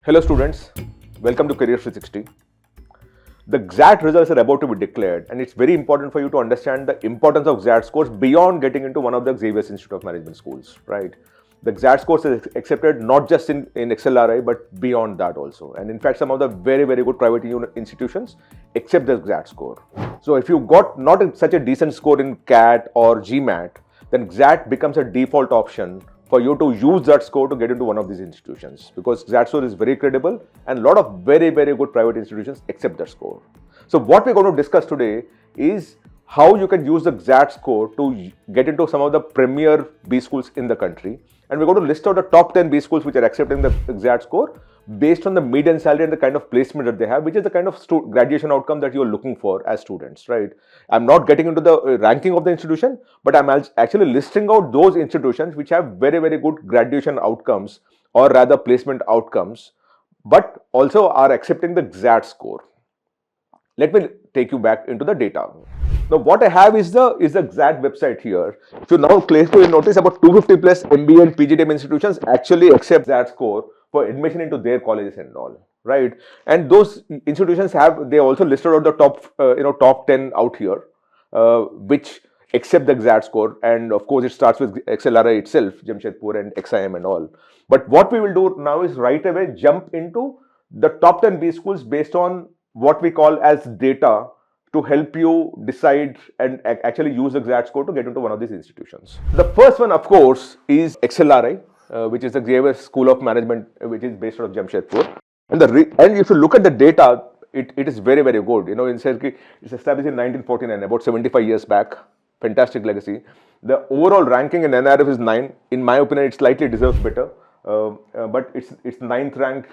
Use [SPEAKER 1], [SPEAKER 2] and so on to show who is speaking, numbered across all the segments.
[SPEAKER 1] Hello students, welcome to Career 360. The XAT results are about to be declared and it's very important for you to understand the importance of XAT scores beyond getting into one of the Xavier Institute of Management schools, right? The XAT scores is accepted not just in XLRI but beyond that also. And in fact, some of the very good private institutions accept the XAT score. So if you got not such a decent score in CAT or GMAT, then XAT becomes a default option for you to use that score to get into one of these institutions, because XAT score is very credible and a lot of very good private institutions accept that score. So what we're going to discuss today is how you can use the XAT score to get into some of the premier B schools in the country, and we're going to list out the top 10 B schools which are accepting the XAT score based on the median salary and the kind of placement that they have, which is the kind of graduation outcome that you're looking for as students, right? I'm not getting into the ranking of the institution, but I'm actually listing out those institutions which have very good graduation outcomes, or rather placement outcomes, but also are accepting the XAT score. Let me take you back into the data. Now what I have is the XAT website here. If you now closely notice, about 250 plus MBA and PGDM institutions actually accept that score for admission into their colleges and all, right? And those institutions they also listed out the top 10 out here, which accept the XAT score. And of course, it starts with XLRI itself, Jamshedpur and XIM and all. But what we will do now is right away jump into the top 10 B schools based on what we call as data to help you decide and actually use the XAT score to get into one of these institutions. The first one, of course, is XLRI, which is the Xavier School of Management, which is based out of Jamshedpur. And if you look at the data, it is very good. You know, it's established in 1949, about 75 years back. Fantastic legacy. The overall ranking in NRF is 9. In my opinion, it slightly deserves better. But it's ninth ranked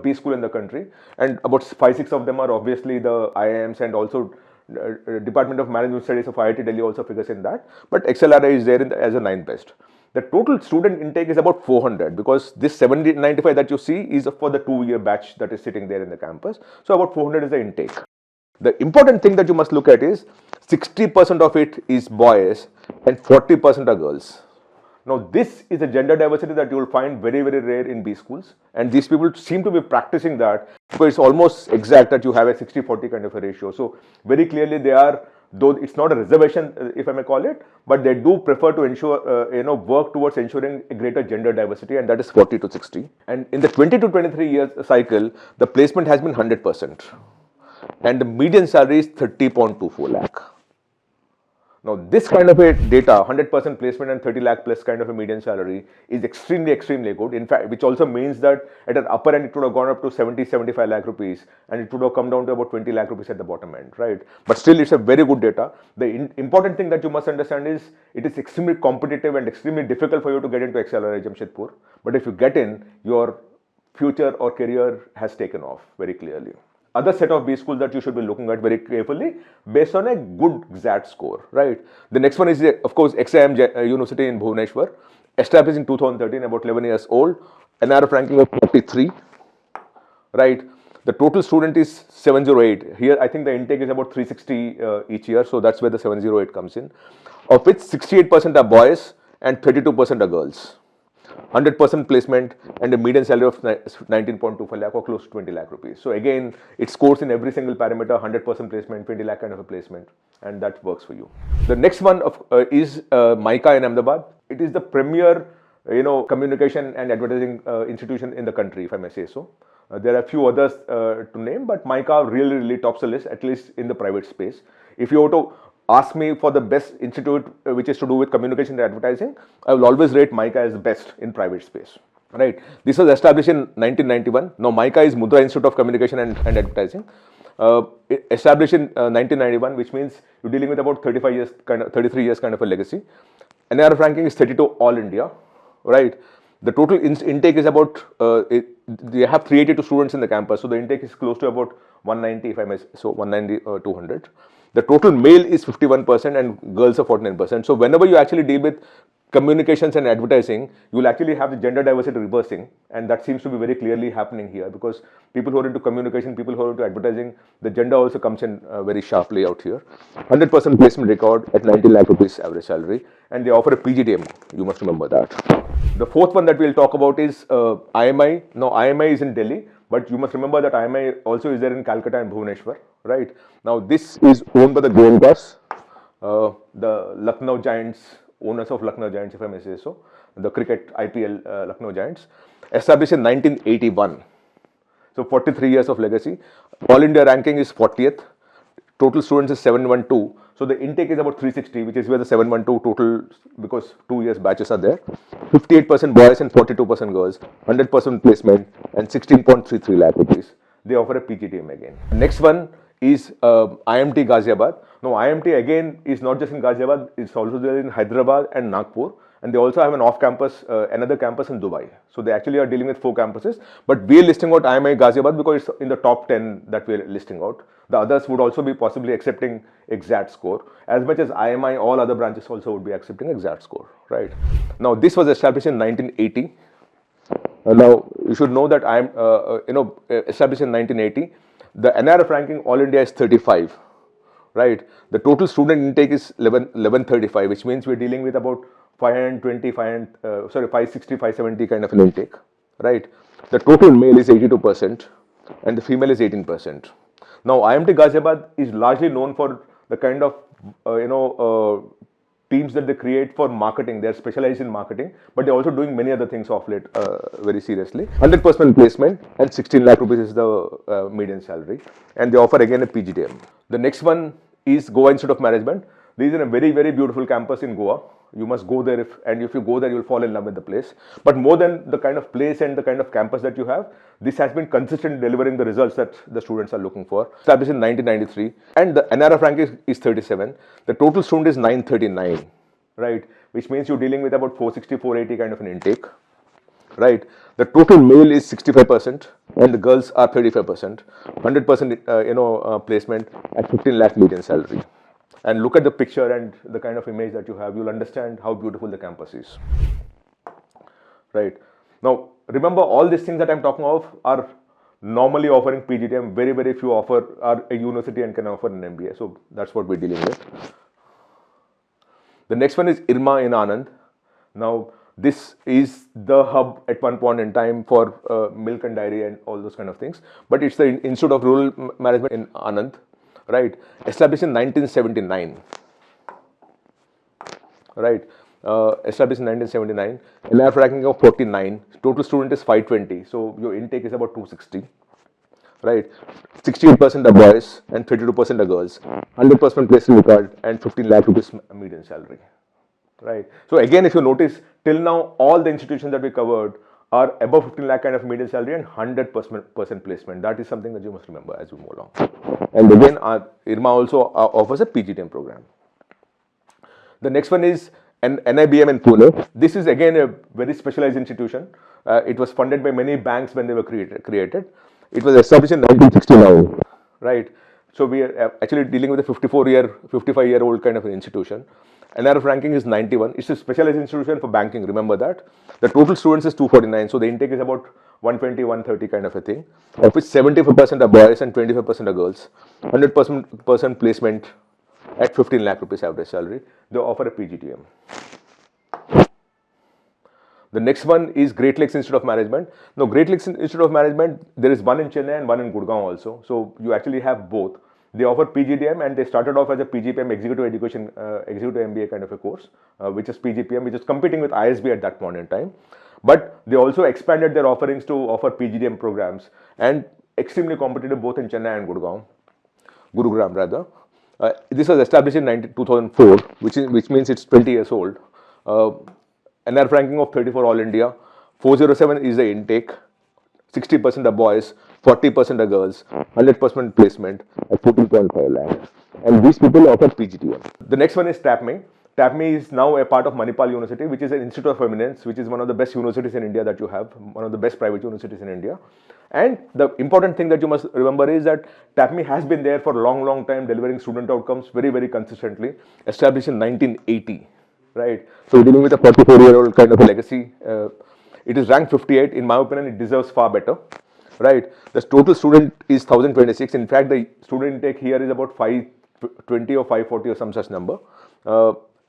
[SPEAKER 1] B school in the country, and about 5-6 of them are obviously the IIMs, and also Department of Management Studies of IIT Delhi also figures in that. But XLRI is there as a 9th best. The total student intake is about 400, because this 795 that you see is for the 2-year batch that is sitting there in the campus. So about 400 is the intake. The important thing that you must look at is 60% of it is boys and 40% are girls. Now, this is a gender diversity that you will find very rare in B schools, and these people seem to be practicing that, because it's almost exact that you have a 60-40 kind of a ratio. So very clearly they are, though it's not a reservation, if I may call it, but they do prefer to ensure, work towards ensuring a greater gender diversity, and that is 40 to 60. And in the 20 to 23 years cycle, the placement has been 100%, and the median salary is 30.24 lakh. Now, this kind of a data, 100% placement and 30 lakh plus kind of a median salary, is extremely good. In fact, which also means that at an upper end, it would have gone up to 75 lakh rupees, and it would have come down to about 20 lakh rupees at the bottom end, right? But still, it's a very good data. The important thing that you must understand is it is extremely competitive and extremely difficult for you to get into XLRI Jamshedpur. But if you get in, your future or career has taken off very clearly. Other set of B schools that you should be looking at very carefully based on a good XAT score, right? The next one is, of course, XIM University in Bhubaneswar, established in 2013, about 11 years old, NRF ranking of 43, right? The total student is 708. Here, I think the intake is about 360 each year, so that's where the 708 comes in. Of which 68% are boys and 32% are girls. 100% placement and a median salary of 19.25 lakh or close to 20 lakh rupees. So again, it scores in every single parameter, 100% placement, 20 lakh kind of a placement, and that works for you. The next one is MICA in Ahmedabad. It is the premier, communication and advertising institution in the country, if I may say so. There are a few others to name, but MICA really tops the list, at least in the private space. If you were to ask me for the best institute which is to do with communication and advertising, I will always rate MICA as the best in private space, right? This was established in 1991. Now MICA is Mudra Institute of Communication and Advertising, established in 1991, which means you're dealing with about 33 years kind of a legacy. NRF ranking is 32 all India, right? The total intake is about, they have 382 students in the campus, so the intake is close to about 190, if I may, so 190 or 200. The total male is 51% and girls are 49%. So whenever you actually deal with communications and advertising, you will actually have the gender diversity reversing, and that seems to be very clearly happening here, because people who are into communication, people who are into advertising, the gender also comes in very sharply out here. 100% placement record at 90 lakh rupees average salary, and they offer a PGDM. You must remember that. The fourth one that we'll talk about is IMI. Now, IMI is in Delhi, but you must remember that IMI also is there in Calcutta and Bhubaneswar, right? Now, this is owned by the Goenkas, the Lucknow Giants, owners of Lucknow Giants, if I may say so, the cricket IPL Lucknow Giants, established in 1981. So 43 years of legacy. All India ranking is 40th. Total students is 712. So the intake is about 360, which is where the 712 total, because 2 years batches are there. 58% boys and 42% girls. 100% placement and 16.33 lakh rupees. They offer a PGDM again. Next one is IMT Ghaziabad. Now, IMT again is not just in Ghaziabad, it's also there in Hyderabad and Nagpur. And they also have an off-campus, another campus in Dubai. So they actually are dealing with 4 campuses. But we are listing out IMI Ghaziabad because it's in the top 10 that we are listing out. The others would also be possibly accepting XAT score. As much as IMI, all other branches also would be accepting XAT score, right? Now, this was established in 1980. Now, you should know that established in 1980. The NRF ranking all India is 35, right? The total student intake is 1135, which means we're dealing with about 520, 560, 570 kind of an intake, right? The total male is 82% and the female is 18%. Now, IMT Ghaziabad is largely known for the kind of, teams that they create for marketing. They're specialized in marketing, but they're also doing many other things off late very seriously. 100% placement and 16 lakh rupees is the median salary. And they offer again a PGDM. The next one is Goa Institute of Management. This is a very, very beautiful campus in Goa. You must go there, if you go there, you'll fall in love with the place. But more than the kind of place and the kind of campus that you have, this has been consistent in delivering the results that the students are looking for. Established in 1993, and the NRF rank is 37. The total student is 939, right? Which means you're dealing with about 460, 480 kind of an intake, right? The total male is 65% and the girls are 35%. 100% placement at 15 lakh median salary. And look at the picture and the kind of image that you have, you'll understand how beautiful the campus is, right? Now, remember, all these things that I'm talking of are normally offering PGDM. Very, very few are a university and can offer an MBA. So that's what we're dealing with. The next one is IRMA in Anand. Now, this is the hub at one point in time for milk and dairy and all those kind of things. But it's the Institute of Rural Management in Anand, right? Established in 1979, right? Established in 1979. NRF ranking of 49. Total student is 520. So your intake is about 260, right? 68% are boys and 32% are girls. 100% placement record and 15 lakh rupees median salary, right? So again, if you notice, till now, all the institutions that we covered are above 15 lakh kind of median salary and 100% placement. That is something that you must remember as we move along. And again, IRMA also offers a PGDM program. The next one is an NIBM in Pune. This is again a very specialized institution. It was funded by many banks when they were created. It was established in 1969, right? So we are actually dealing with a 55-year-old kind of an institution. NRF ranking is 91. It's a specialized institution for banking, remember that. The total students is 249, so the intake is about 120, 130 kind of a thing, of which 75% are boys and 25% are girls. 100% placement at 15 lakh rupees average salary. They offer a PGDM. The next one is Great Lakes Institute of Management. Now, Great Lakes Institute of Management, there is one in Chennai and one in Gurgaon also. So you actually have both. They offer PGDM and they started off as a PGPM Executive Education, Executive MBA kind of a course, which is PGPM, which is competing with ISB at that point in time. But they also expanded their offerings to offer PGDM programs and extremely competitive both in Chennai and Gurugram rather. This was established in 2004, which means it's 20 years old. NRF ranking of 34 all India, 407 is the intake, 60% are boys, 40% are girls, 100% placement at 14.5 lakh. And these people offer PGDM. The next one is TAPMI. TAPMI is now a part of Manipal University, which is an institute of eminence, which is one of the best universities in India that you have, one of the best private universities in India. And the important thing that you must remember is that TAPMI has been there for a long, long time, delivering student outcomes very, very consistently, established in 1980. right? So we're dealing with a 44-year-old kind of a legacy. It is ranked 58. In my opinion, it deserves far better, right? The total student is 1026. In fact, the student intake here is about 520 or 540 or some such number.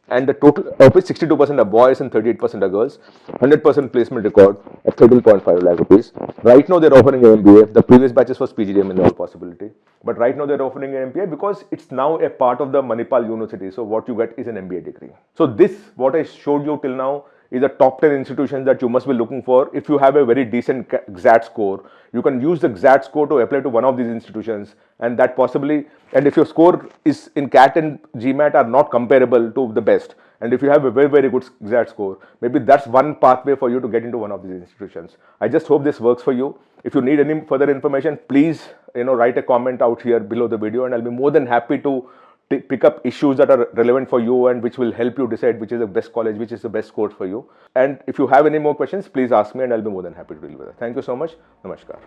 [SPEAKER 1] And the total of which 62% are boys and 38% are girls. 100% placement record at 13.5 lakh rupees. Right now they're offering an MBA. The previous batches was PGDM in all possibility. But right now they're offering an MBA because it's now a part of the Manipal University. So what you get is an MBA degree. So this, what I showed you till now, is a top 10 institutions that you must be looking for. If you have a very decent XAT score, you can use the XAT score to apply to one of these institutions, and that possibly, and if your score is in CAT and GMAT are not comparable to the best, and if you have a very, very good XAT score, maybe that's one pathway for you to get into one of these institutions. I just hope this works for you. If you need any further information, please write a comment out here below the video, and I'll be more than happy to pick up issues that are relevant for you and which will help you decide which is the best college, which is the best course for you. And if you have any more questions, please ask me and I'll be more than happy to deal with it. Thank you so much. Namaskar.